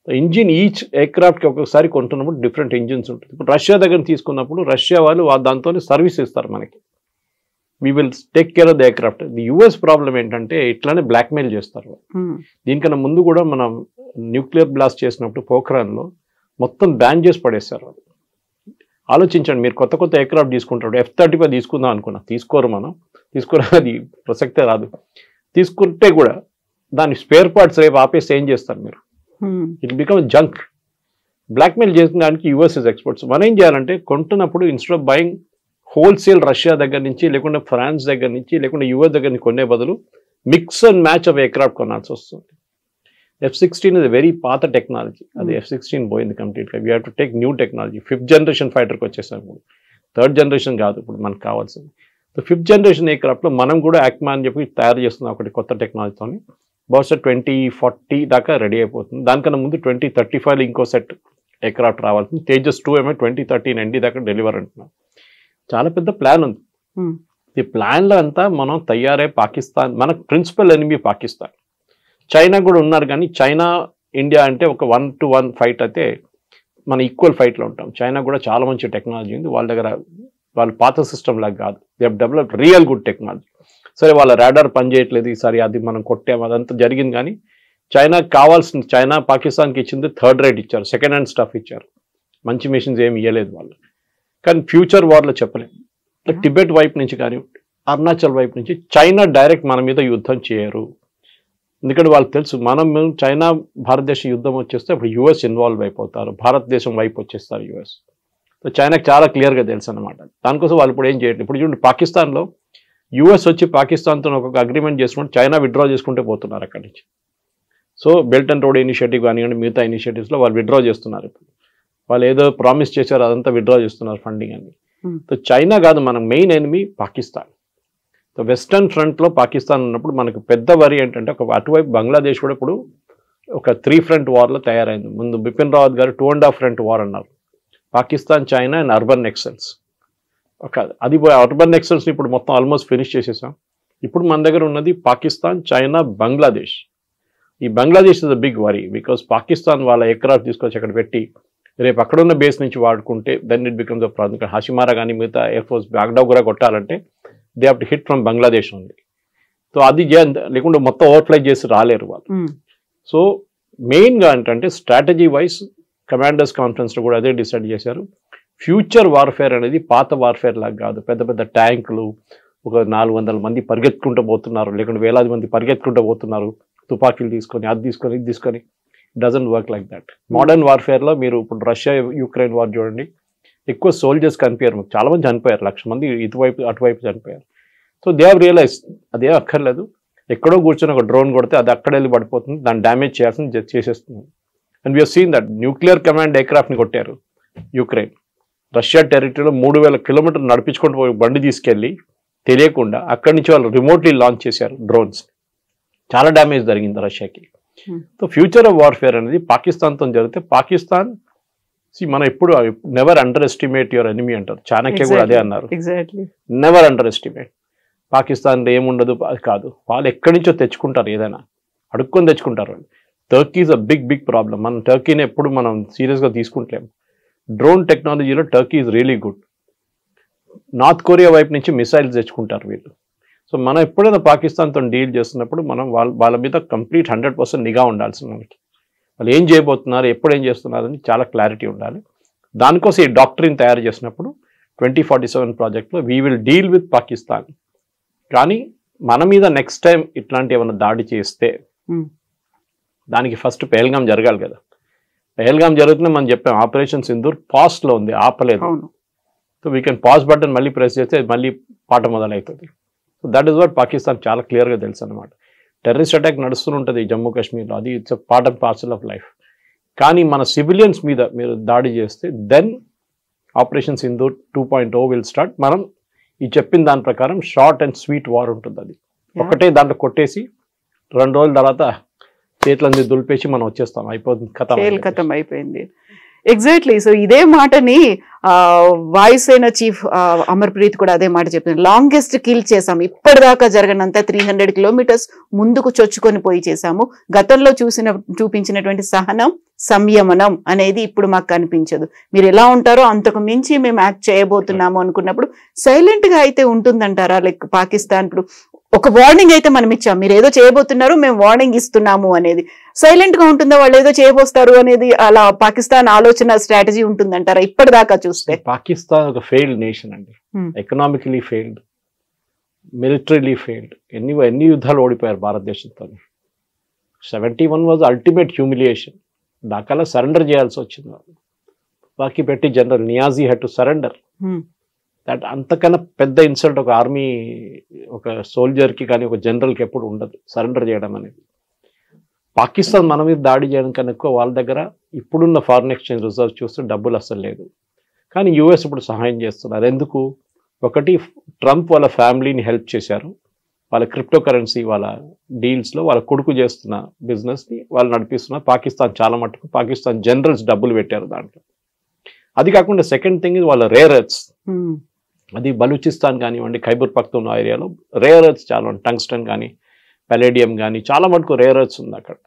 ఇంజిన్ ఈచ్ ఎయిర్ క్రాఫ్ట్కి ఒక్కొక్కసారి కొంటున్నప్పుడు డిఫరెంట్ ఇంజిన్స్ ఉంటుంది. ఇప్పుడు రష్యా దగ్గర తీసుకున్నప్పుడు రష్యా వాళ్ళు దాంతో సర్వీస్ ఇస్తారు మనకి, we will take care of the air craft. The US problem ఏంటంటే ఇట్లానే బ్లాక్మెయిల్ చేస్తారు. దీనికన్నా ముందు కూడా మనం న్యూక్లియర్ బ్లాస్ట్ చేసినప్పుడు పోఖ్రాన్లో మొత్తం బ్యాన్ చేసి పడేస్తారు. ఆలోచించండి, మీరు కొత్త కొత్త ఎయిర్ క్రాఫ్ట్ తీసుకుంటారు, F-35 తీసుకుందాం అనుకున్నా, తీసుకోరు, అది ప్రసక్తే రాదు. తీసుకుంటే కూడా దాని స్పేర్ పార్ట్స్ రేపు ఆపేసి ఏం చేస్తారు మీరు? It become junk. బ్లాక్మెయిల్ చేసిన దానికి US ఇస్ ఎక్స్పర్ట్స్. మనం ఏం చేయాలంటే కొంటున్నప్పుడు instead of buying wholesale Russia దగ్గర నుంచి, లేకుంటే ఫ్రాన్స్ దగ్గర నుంచి, లేకుంటే US దగ్గర నుంచి కొనే బదులు mix and match of air craft కొనాల్సి వస్తుంది. F-16 ఇస్ వెరీ పాత టెక్నాలజీ, అది F-16 పోయింది కంప్లీట్గా. We have to take new technology. 5th generation ఫైటర్కి వచ్చేసాం, 3rd generation కాదు ఇప్పుడు మనకు కావాల్సింది. సో 5th generation ఎయిర్ క్రాఫ్ట్లో మనం కూడా యాక్మా అని చెప్పి తయారు చేస్తున్నాం ఒకటి కొత్త టెక్నాలజీతో. బహుశా 2040 దాకా రెడీ అయిపోతుంది. దానికన్నా ముందు 2035 ఇంకో సెట్ ఎయిర్ క్రాఫ్ట్ రావాల్సింది. తేజస్ 2 ఏమో 2013 ఎండి దాకా డెలివర్ అంటున్నాం. చాలా పెద్ద ప్లాన్ ఉంది. ఈ ప్లాన్లో అంతా మనం తయారై పాకిస్తాన్, మనకు ప్రిన్సిపల్ ఎనిమీ పాకిస్తాన్. చైనా కూడా ఉన్నారు, కానీ చైనా ఇండియా అంటే ఒక 1-to-1 ఫైట్ అయితే మన ఈక్వల్ ఫైట్లో ఉంటాం. చైనా కూడా చాలా మంచి టెక్నాలజీ ఉంది వాళ్ళ దగ్గర, వాళ్ళ పాత సిస్టమ్ లాగా కాదు, they have developed real good technology. సరే వాళ్ళ రాడార్ పనిచేయట్లేదు ఈసారి, అది మనం కొట్టాము, అదంతా జరిగింది. కానీ చైనాకి కావాల్సింది, చైనా పాకిస్తాన్కి ఇచ్చింది 3rd rate ఇచ్చారు, సెకండ్ హ్యాండ్ స్టఫ్ ఇచ్చారు, మంచి మిషన్స్ ఏమి ఇవ్వలేదు వాళ్ళు. కానీ ఫ్యూచర్ వార్లో చెప్పలేము. టిబెట్ వైపు నుంచి కానీ అరుణాచల్ వైపు నుంచి చైనా డైరెక్ట్ మన మీద యుద్ధం చేయరు. ఎందుకంటే వాళ్ళకి తెలుసు మనం చైనా భారతదేశ యుద్ధం వచ్చేస్తే అప్పుడు US ఇన్వాల్వ్ అయిపోతారు, భారతదేశం వైపు వచ్చేస్తారు US. సో చైనాకి చాలా క్లియర్గా తెలుసు అనమాట. దానికోసం వాళ్ళు ఇప్పుడు ఏం చేయట్లేదు. ఇప్పుడు చూడండి, పాకిస్తాన్లో US వచ్చి పాకిస్తాన్తో ఒక అగ్రిమెంట్ చేసుకుంటే చైనా విత్డ్రా చేసుకుంటే పోతున్నారు అక్కడి నుంచి. So belt and road initiative కానివ్వండి, మిగతా ఇనిషియేటివ్స్లో వాళ్ళు విత్డ్రా చేస్తున్నారు. ఇప్పుడు వాళ్ళు ఏదో ప్రామిస్ చేశారు అదంతా విత్డ్రా చేస్తున్నారు ఫండింగ్ అని. సో చైనా కాదు మన main enemy Pakistan. So western ఫ్రంట్లో పాకిస్తాన్ ఉన్నప్పుడు మనకు పెద్ద వరి ఏంటంటే ఒక అటువైపు బంగ్లాదేశ్ కూడా ఇప్పుడు ఒక 3 front వార్లో తయారైంది. ముందు బిపిన్ రావత్ గారు 2.5 front వార్ అన్నారు, పాకిస్తాన్, చైనా అండ్ అర్బన్ నెక్సల్స్. అది అర్బన్ నెక్సల్స్ని ఇప్పుడు మొత్తం ఆల్మోస్ట్ ఫినిష్ చేసేసాం. ఇప్పుడు మన దగ్గర ఉన్నది పాకిస్తాన్, చైనా, బంగ్లాదేశ్. ఈ Bangladesh is a big worry because Pakistan వాళ్ళ ఎయిర్ క్రాఫ్ట్ తీసుకొచ్చి అక్కడ పెట్టి రేపు అక్కడున్న బేస్ నుంచి వాడుకుంటే then it becomes a problem. Hashimara కానీ మిగతా ఎయిర్ ఫోర్స్ బాగ్డోగ్రా కొట్టాలంటే they have to hit from Bangladesh ఉంది. సో అది లేకుంటే మొత్తం ఓవర్ఫ్లై చేసి రాలేరు వాళ్ళు. సో మెయిన్గా ఏంటంటే స్ట్రాటజీ వైజ్ కమాండర్స్ కాన్ఫరెన్స్లో కూడా అదే డిసైడ్ చేశారు. ఫ్యూచర్ వార్ఫేర్ అనేది పాత వార్ఫేర్ లాగా కాదు. పెద్ద పెద్ద ట్యాంకులు, ఒక 400 మంది పరిగెత్తుకుంటూ పోతున్నారు, లేకుంటే వేలాది మంది పరిగెత్తుకుంటూ పోతున్నారు, తుపాకీలు తీసుకొని అది తీసుకొని ఇది తీసుకొని. Doesn't work like that. Modern వార్ఫేర్లో మీరు ఇప్పుడు రష్యా యుక్రెయిన్ వార్ చూడండి, ఎక్కువ సోల్జర్స్ కనిపించారు, చాలా మంది చనిపోయారు, 1,00,000 మంది ఇటువైపు అటువైపు చనిపోయారు. సో దే హావ్ రియలైజ్ అదే అక్కర్లేదు, ఎక్కడో కూర్చొని ఒక డ్రోన్ కొడితే అది అక్కడ వెళ్ళి పడిపోతుంది, దాన్ని డ్యామేజ్ చేయాల్సింది చేసేస్తుంది. And we're seen that nuclear command ఎయిర్క్రాఫ్ట్ని కొట్టారు యుక్రెయిన్. రష్యా టెరిటరీలో 3,000 కిలోమీటర్లు నడిపించుకుంటూ పోయి బండి తీసుకెళ్ళి తెలియకుండా అక్కడి నుంచి వాళ్ళు రిమోట్లీ లాంచ్ చేశారు డ్రోన్స్. చాలా డ్యామేజ్ జరిగింది రష్యాకి. సో ఫ్యూచర్ ఆఫ్ వార్ఫేర్ అనేది పాకిస్తాన్తో జరిగితే పాకిస్తాన్ మనం ఎప్పుడు never under estimate your enemy అంటారు. చాణక్య కూడా అదే అన్నారు, నెవర్ అండర్ ఎస్టిమేట్. పాకిస్తాన్లో ఏముండదు అది కాదు, వాళ్ళు ఎక్కడి నుంచో తెచ్చుకుంటారు, ఏదైనా అడుక్కొని తెచ్చుకుంటారు వాళ్ళు. Turkey is a big problem. మనం టర్కీని ఎప్పుడు మనం సీరియస్గా తీసుకుంటలేము. డ్రోన్ టెక్నాలజీలో Turkey is really good. North Korea వైపు నుంచి మిసైల్స్ తెచ్చుకుంటారు వీళ్ళు. సో మనం ఎప్పుడైనా పాకిస్తాన్తో డీల్ చేస్తున్నప్పుడు మనం వాళ్ళ మీద కంప్లీట్ 100% నిఘా ఉండాల్సింది. మనకి వాళ్ళు ఏం చేయబోతున్నారు, ఎప్పుడు ఏం చేస్తున్నారు అని చాలా క్లారిటీ ఉండాలి. దానికోసం ఈ డాక్టరీని తయారు చేసినప్పుడు 2047 ప్రాజెక్ట్లో we will deal with Pakistan. కానీ మన మీద నెక్స్ట్ టైం ఇట్లాంటి ఏమైనా దాడి చేస్తే దానికి ఫస్ట్ పెహల్గాం జరగాలి కదా. పెహల్గాం జరుగుతున్నా మనం చెప్పాం ఆపరేషన్ సింధూర్ పాస్ట్లో ఉంది, ఆపలేదు. So we can pass button మళ్ళీ ప్రెస్ చేస్తే మళ్ళీ పాట మొదలవుతుంది. So that is what Pakistan చాలా క్లియర్గా తెలుసు అనమాట. టెర్రరిస్ట్ అటాక్ నడుస్తుంటుంది జమ్మూ కాశ్మీర్లో, అది it's part and parcel of life. కానీ మన సివిలియన్స్ మీద మీరు దాడి చేస్తే then operation Sindoor 2.0 will start. మనం ఈ చెప్పిన దాని ప్రకారం షార్ట్ అండ్ స్వీట్ వార్ ఉంటుంది. అది ఒకటే దాంట్లో కొట్టేసి 2 రోజుల తర్వాత చేతులన్నీ దులిపేసి మనం వచ్చేస్తాం, అయిపోతుంది, కథం అయిపోయింది. ఎగ్జాక్ట్లీ. సో ఇదే మాటని వాయుసేన చీఫ్ అమర్ప్రీత్ కూడా అదే మాట చెప్పింది. లాంగెస్ట్ కిల్ చేసాము, ఇప్పటిదాకా జరగనంత 300 కిలోమీటర్స్ ముందుకు చొచ్చుకొని పోయి చేశాము. గతంలో చూపించినటువంటి సహనం, సంయమనం అనేది ఇప్పుడు మాకు కనిపించదు. మీరు ఎలా ఉంటారో అంతకు మించి మేము యాక్ట్ చేయబోతున్నాము అనుకున్నప్పుడు సైలెంట్ గా అయితే ఉంటుందంటారా? లైక్ పాకిస్తాన్ ఇప్పుడు ఒక వార్నింగ్ అయితే మనం ఇచ్చాం, మీరు ఏదో చేయబోతున్నారు, మేము వార్నింగ్ ఇస్తున్నాము అనేది. సైలెంట్ గా ఉంటుందా, వాళ్ళు ఏదో చేయబోస్తారు అనేది? అలా పాకిస్తాన్ ఆలోచన స్ట్రాటజీ ఉంటుందంటారా ఇప్పటిదాకా చూస్తే? పాకిస్తాన్ ఒక ఫెయిల్డ్ నేషన్ అండి. Economically failed, militarily failed. ఎన్ని యుద్ధాలు ఓడిపోయారు భారతదేశంతో. 71 వాజ్ అల్టిమేట్ హ్యూమిలియేషన్. ఢాకాలో సరెండర్ చేయాల్సి వచ్చింది. బాకీ పెట్టి general Niazi had to surrender. That అంతకన్నా పెద్ద ఇన్సల్ట్ ఒక ఆర్మీ, ఒక సోల్జర్కి కానీ ఒక జనరల్కి ఎప్పుడు ఉండదు సరెండర్ చేయడం అనేది. పాకిస్తాన్ మన మీద దాడి చేయడం కన్నా ఎక్కువ వాళ్ళ దగ్గర ఇప్పుడున్న ఫారిన్ ఎక్స్చేంజ్ రిజర్వ్ చూస్తే డబ్బులు అస్సలు లేదు. కానీ యూఎస్ ఇప్పుడు సహాయం చేస్తున్నారు. ఎందుకు? ఒకటి, ట్రంప్ వాళ్ళ ఫ్యామిలీని హెల్ప్ చేశారు. వాళ్ళ క్రిప్టో కరెన్సీ వాళ్ళ డీల్స్లో వాళ్ళ కొడుకు చేస్తున్న బిజినెస్ని వాళ్ళు నడిపిస్తున్నారు. పాకిస్తాన్ చాలా మటుకు పాకిస్తాన్ జనరల్స్ డబ్బులు పెట్టారు దాంట్లో. అది కాకుండా సెకండ్ థింగ్ ఇది వాళ్ళ రేర్ ఎర్త్స్. అది బలూచిస్తాన్ కానివ్వండి, ఖైబర్ పఖ్తూన్ఖా ఏరియాలో రేర్ ఎర్త్స్ చాలా, టంగ్స్టన్ కానీ పెలేడియం కానీ చాలా మటుకు రేర్ ఎర్త్స్ ఉంది అక్కడ.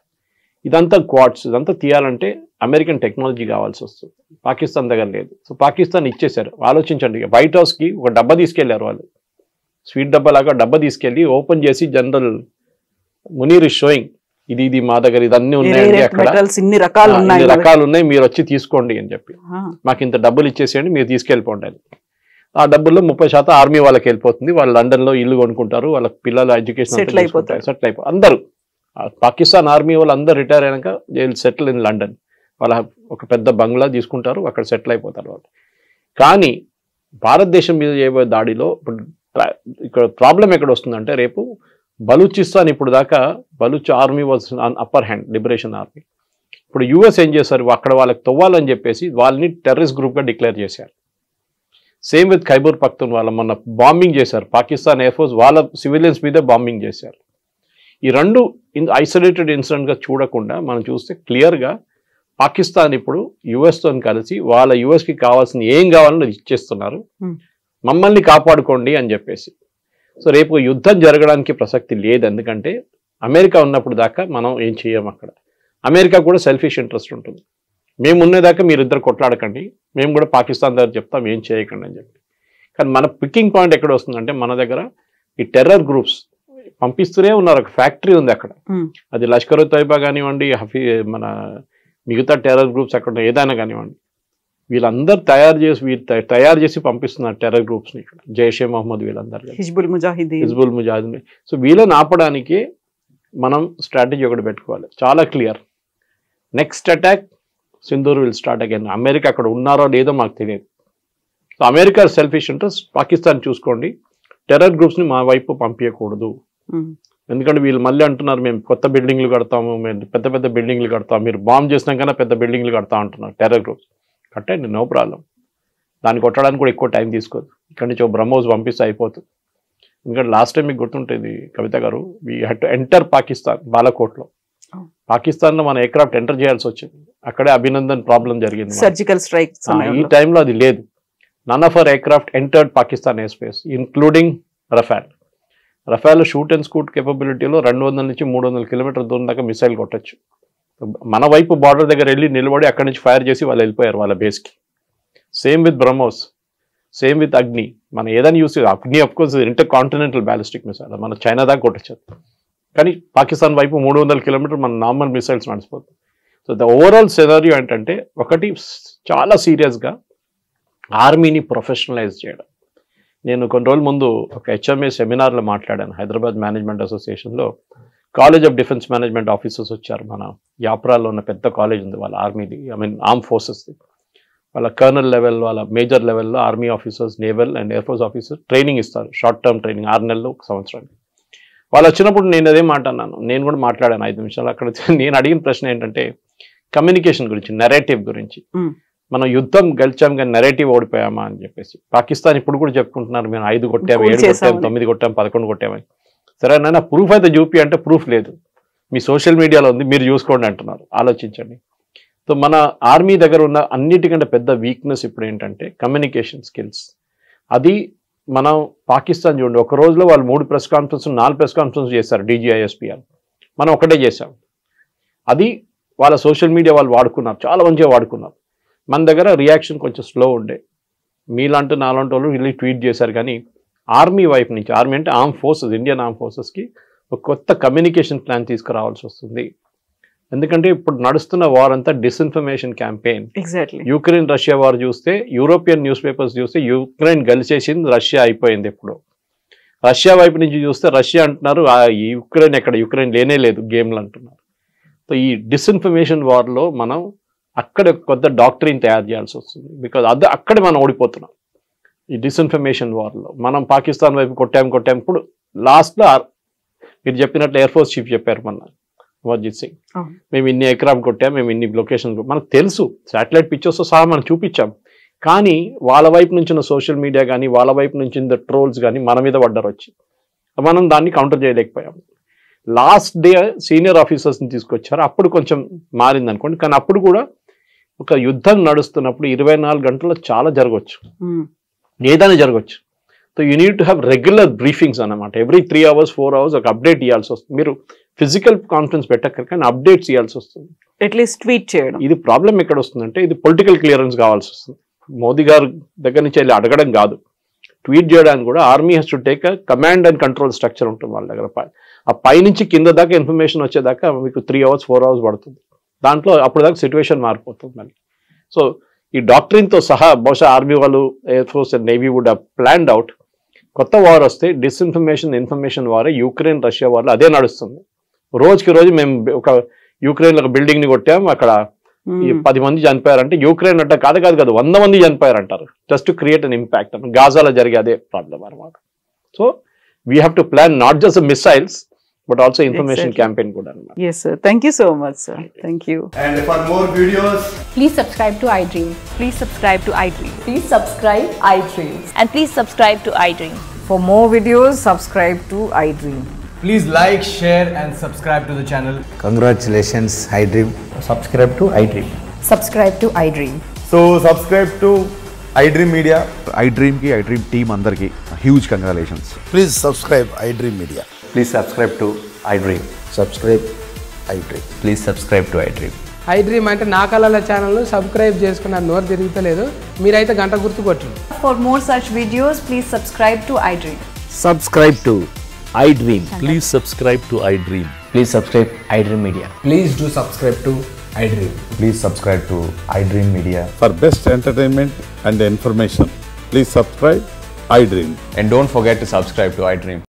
ఇదంతా క్వార్ట్స్, ఇదంతా తీయాలంటే అమెరికన్ టెక్నాలజీ కావాల్సి వస్తుంది. పాకిస్తాన్ దగ్గర లేదు. సో పాకిస్తాన్ ఇచ్చేశారు. ఆలోచించండి, వైట్ హౌస్కి ఒక డబ్బా తీసుకెళ్లారు వాళ్ళు, స్వీట్ డబ్బా లాగా డబ్బా తీసుకెళ్ళి ఓపెన్ చేసి జనరల్ మునీర్ ఇస్ షోయింగ్ ఇది మా దగ్గర ఇదన్నీ ఉన్నాయండి, అక్కడ ఇన్ని రకాలు ఉన్నాయి, మీరు వచ్చి తీసుకోండి అని చెప్పి, మాకు ఇంత డబ్బులు ఇచ్చేసేయండి, మీరు తీసుకెళ్ళిపోండి. ఆ డబ్బుల్లో 30% ఆర్మీ వాళ్ళకి వెళ్ళిపోతుంది. వాళ్ళు లండన్లో ఇల్లు కొనుక్కుంటారు, వాళ్ళ పిల్లల ఎడ్యుకేషన్ సెటిల్ అయిపోతారు అందరూ. పాకిస్తాన్ ఆర్మీ వాళ్ళు అందరూ రిటైర్ అయినాక సెటిల్ ఇన్ లండన్, వాళ్ళ ఒక పెద్ద బంగ్లా తీసుకుంటారు, అక్కడ సెటిల్ అయిపోతారు వాళ్ళు. కానీ భారతదేశం మీద చేయబోయే దాడిలో ఇప్పుడు ఇక్కడ ప్రాబ్లం ఎక్కడ వస్తుందంటే, రేపు బలూచిస్తాన్ ఇప్పుడు దాకా Baloch army was upper hand, liberation army. ఇప్పుడు యూఎస్ ఏం చేశారు, అక్కడ వాళ్ళకి తవ్వాలని చెప్పేసి వాళ్ళని టెర్రరిస్ట్ గ్రూప్గా డిక్లేర్ చేశారు. సేమ్ విత్ ఖైబర్ పఖ్తూన్ వాళ్ళ మొన్న బాంబింగ్ చేశారు. పాకిస్తాన్ ఎయిర్ ఫోర్స్ వాళ్ళ సివిలియన్స్ మీదే బాంబింగ్ చేశారు. ఈ రెండు ఐసోలేటెడ్ ఇన్సిడెంట్గా చూడకుండా మనం చూస్తే క్లియర్గా పాకిస్తాన్ ఇప్పుడు యుఎస్తో కలిసి వాళ్ళ యుఎస్కి కావాల్సిన ఏం కావాలని ఇచ్చేస్తున్నారు, మమ్మల్ని కాపాడుకోండి అని చెప్పేసి. సో రేపు యుద్ధం జరగడానికి ప్రసక్తి లేదు. ఎందుకంటే అమెరికా ఉన్నప్పుడు దాకా మనం ఏం చేయం అక్కడ. అమెరికా కూడా సెల్ఫిష్ ఇంట్రెస్ట్ ఉంటుంది. మేము ఉన్నదాకా మీరిద్దరు కొట్లాడకండి, మేము కూడా పాకిస్తాన్ దగ్గర చెప్తాం ఏం చేయకండి అని చెప్పి. కానీ మన పికింగ్ పాయింట్ ఎక్కడ వస్తుందంటే, మన దగ్గర ఈ టెర్రర్ గ్రూప్స్ పంపిస్తూనే ఉన్నారు. ఒక ఫ్యాక్టరీ ఉంది అక్కడ, అది లష్కర్ తోయిబా కానివ్వండి, మన మిగతా టెర్రర్ గ్రూప్స్ అక్కడ ఏదైనా కానివ్వండి, వీళ్ళందరూ తయారు చేసి పంపిస్తున్నారు టెర్రర్ గ్రూప్స్ని ఇక్కడ. జైషే మహమ్మద్ వీళ్ళందరూ, హిజ్బుల్ ముజాహిదీన్. సో వీళ్ళని ఆపడానికి మనం స్ట్రాటజీ ఒకటి పెట్టుకోవాలి, చాలా clear. Next attack Sindoor will start again. America అక్కడ ఉన్నారో లేదో మాకు తెలియదు. So America selfish interest, Pakistan చూసుకోండి, టెర్రర్ గ్రూప్స్ని మా వైపు పంపించకూడదు. ఎందుకంటే వీళ్ళు మళ్ళీ అంటున్నారు మేము కొత్త బిల్డింగ్లు కడతాము, మేము పెద్ద పెద్ద బిల్డింగ్లు కడతాము, మీరు బాంబ్ చేసినాకన్నా పెద్ద బిల్డింగ్లు కడతా అంటున్నారు టెర్రర్ గ్రూప్స్. కట్టండి, నో ప్రాబ్లం. దాన్ని కొట్టడానికి కూడా ఎక్కువ టైం తీసుకోదు. ఇక్కడి నుంచి బ్రహ్మోస్ పంపిస్తే అయిపోతుంది. ఎందుకంటే లాస్ట్ టైం మీకు గుర్తుంటుంది కవిత గారు, we had to enter Pakistan, బాలాకోట్లో. పాకిస్తాన్లో మన ఎయిర్క్రాఫ్ట్ ఎంటర్ చేయాల్సి వచ్చింది. అక్కడే అభినందన్ ప్రాబ్లం జరిగింది, సర్జికల్ స్ట్రైక్. ఈ టైంలో అది లేదు. None of our aircraft entered Pakistan air space, including Rafale. Rafale shoot and scoot కేపబిలిటీలో 200 నుంచి 300 కిలోమీటర్ దూరం దాకా మిసైల్ కొట్టచ్చు. మన వైపు బార్డర్ దగ్గర వెళ్ళి నిలబడి అక్కడి నుంచి ఫైర్ చేసి వాళ్ళు వెళ్ళిపోయారు వాళ్ళ బేస్కి. Same with BrahMos, same with Agni. మనం ఏదైనా యూస్ చేయాలి. Agni of course intercontinental ballistic missile, మన చైనా దాకా కొట్టచ్చు. కానీ పాకిస్తాన్ వైపు 300 కిలోమీటర్ మన నార్మల్ మిసైల్స్ నడిచిపోతుంది. సో ద ఓవరాల్ సినారియో ఏంటంటే, ఒకటి చాలా సీరియస్గా ఆర్మీని ప్రొఫెషనలైజ్ చేయడం. నేను కొన్ని రోజుల ముందు ఒక హెచ్ఎంఏ సెమినార్లో మాట్లాడాను, హైదరాబాద్ మేనేజ్మెంట్ అసోసియేషన్లో. College of defence management officers వచ్చారు. మన యాప్రాలో ఉన్న పెద్ద కాలేజ్ ఉంది వాళ్ళ ఆర్మీది, ఆర్మ్ ఫోర్సెస్ది. వాళ్ళ కర్నల్ లెవెల్, వాళ్ళ మేజర్ లెవెల్లో army officers, naval and air force officers training ఇస్తారు, షార్ట్ టర్మ్ ట్రైనింగ్, 6 నెలలు 1 సంవత్సరానికి. వాళ్ళు వచ్చినప్పుడు నేను అదే మాట అన్నాను, నేను కూడా మాట్లాడాను 5 నిమిషాలు అక్కడ. నేను అడిగిన ప్రశ్న ఏంటంటే కమ్యూనికేషన్ గురించి, నెరేటివ్ గురించి. మనం యుద్ధం గెలిచాం కానీ నెరేటివ్ ఓడిపోయామా అని చెప్పేసి. పాకిస్తాన్ ఇప్పుడు కూడా చెప్పుకుంటున్నారు మేము 5 కొట్టాము, 7 కొట్టాము, 9 కొట్టాము, 11 కొట్టామని. సరే నాయన ప్రూఫ్ అయితే చూపి అంటే ప్రూఫ్ లేదు, మీ సోషల్ మీడియాలో ఉంది, మీరు చూసుకోండి అంటున్నారు. ఆలోచించండి. సో మన ఆర్మీ దగ్గర ఉన్న అన్నిటికంటే పెద్ద వీక్నెస్ ఇప్పుడు ఏంటంటే కమ్యూనికేషన్ స్కిల్స్. అది మనం పాకిస్తాన్ చూడండి, ఒక రోజులో వాళ్ళు 3 ప్రెస్ కాన్ఫరెన్స్ 4 ప్రెస్ కాన్ఫరెన్స్ చేశారు DGISPR, మనం ఒకటే చేశాం. అది వాళ్ళ సోషల్ మీడియా వాళ్ళు వాడుకున్నారు, చాలా మంచిగా వాడుకున్నారు. మన దగ్గర రియాక్షన్ కొంచెం స్లో ఉండే. మీలాంటి నాలాంటి వాళ్ళు వీళ్ళు ట్వీట్ చేశారు. కానీ ఆర్మీ వైపు నుంచి, ఆర్మీ అంటే ఆర్మ్ ఫోర్సెస్, ఇండియన్ ఆర్మ్ ఫోర్సెస్కి ఒక కొత్త కమ్యూనికేషన్ ప్లాన్ తీసుకురావాల్సి వస్తుంది. ఎందుకంటే ఇప్పుడు నడుస్తున్న వార్ అంతా disinformation campaign. Exactly. Ukraine Russia war చూస్తే, యూరోపియన్ న్యూస్ పేపర్స్ చూస్తే యుక్రెయిన్ గెలిచేసింది, రష్యా అయిపోయింది. ఎప్పుడు రష్యా వైపు నుంచి చూస్తే రష్యా అంటున్నారు యుక్రెయిన్ ఎక్కడ, యుక్రెయిన్ లేనే లేదు గేమ్లు అంటున్నారు. సో ఈ డిస్ఇన్ఫర్మేషన్ వార్లో మనం అక్కడ కొత్త డాక్టరీని తయారు చేయాల్సి వస్తుంది. బికాజ్ అక్కడే మనం ఓడిపోతున్నాం ఈ డిస్ఇన్ఫర్మేషన్ వార్లో. మనం పాకిస్తాన్ వైపు కొట్టాం. ఇప్పుడు లాస్ట్లో మీరు చెప్పినట్లు ఎయిర్ ఫోర్స్ చీఫ్ చెప్పారు మొన్న, అమర్జిత్ సింగ్, మేము ఇన్ని ఎయిర్క్రాఫ్ట్ కొట్టాం, మేము ఇన్ని లొకేషన్. మనకు తెలుసు, శాటిలైట్ పిక్చర్స్తో సహా మనం చూపించాం. కానీ వాళ్ళ వైపు నుంచి ఉన్న సోషల్ మీడియా కానీ, వాళ్ళ వైపు నుంచి ఉన్న ట్రోల్స్ కానీ మన మీద పడ్డారు వచ్చి, మనం దాన్ని కౌంటర్ చేయలేకపోయాం. లాస్ట్ డే సీనియర్ ఆఫీసర్స్ని తీసుకొచ్చారు, అప్పుడు కొంచెం మారింది అనుకోండి. కానీ అప్పుడు కూడా ఒక యుద్ధం నడుస్తున్నప్పుడు 24 గంటల్లో చాలా జరగవచ్చు, ఏదైనా జరగవచ్చు. So you need to have regular briefings అన్నమాట. ఎవ్రీ 3 hours 4 hours ఒక అప్డేట్ ఇవ్వాల్సి వస్తుంది. మీరు ఫిజికల్ కాన్ఫరెన్స్ పెట్టక్కర్ కానీ అప్డేట్స్ ఇవ్వాల్సి వస్తుంది, అట్లీస్ట్ ట్వీట్ చేయడం. ఇది ప్రాబ్లం ఎక్కడ వస్తుందంటే, ఇది పొలిటికల్ క్లియరెన్స్ కావాల్సి వస్తుంది. మోదీ గారి దగ్గర నుంచి వెళ్ళి అడగడం కాదు, ట్వీట్ చేయడానికి కూడా army has to take command and control structure ఉంటుంది వాళ్ళ దగ్గర. ఆ పైనుంచి కింద దాకా ఇన్ఫర్మేషన్ వచ్చేదాకా మీకు 3 hours 4 hours పడుతుంది. దాంట్లో అప్పుడు దాకా సిచ్యువేషన్ మారిపోతుంది మళ్ళీ. సో ఈ డాక్టరీన్తో సహా బహుశా ఆర్మీ వాళ్ళు, air force and navy would have planned out. కొత్త వార్ వస్తే ఇన్ఫర్మేషన్ వారే, యుక్రెయిన్ రష్యా వార్లో అదే నడుస్తుంది. రోజుకి రోజు మేము ఒక యుక్రెయిన్లో ఒక బిల్డింగ్ని కొట్టాము, అక్కడ 10 మంది చనిపోయారంటే యుక్రెయిన్ అంటే కాదు 100 మంది చనిపోయారంటారు, just to create an impact. గాజాలో జరిగే అదే ప్రాబ్లం అనమాట. So we have to plan not just missiles but also information campaign kuda. Yes sir, thank you so much sir, thank you. And for more videos, please subscribe to iDream. Please subscribe to iDream. Please subscribe iDream. And please subscribe to iDream. For more videos, subscribe to iDream. please like, share and subscribe to the channel. Congratulations iDream. Subscribe to iDream. Subscribe to iDream. So subscribe to iDream Media. iDream ki iDream team andarki huge congratulations. Please subscribe iDream Media. Please subscribe to iDream. Subscribe iDream. Please subscribe to iDream. iDream అంటే నా కళల channel subscribe చేసుకున్న నోరు తిరుగుతలేదు, మీరైతే గంట గుర్తు కొట్టండి. For more such videos, please subscribe to iDream. Subscribe to iDream. Please subscribe to iDream. Please subscribe iDream Media. Please do subscribe to iDream. Please subscribe to iDream Media. For best entertainment and information, please subscribe iDream. And don't forget to subscribe to iDream.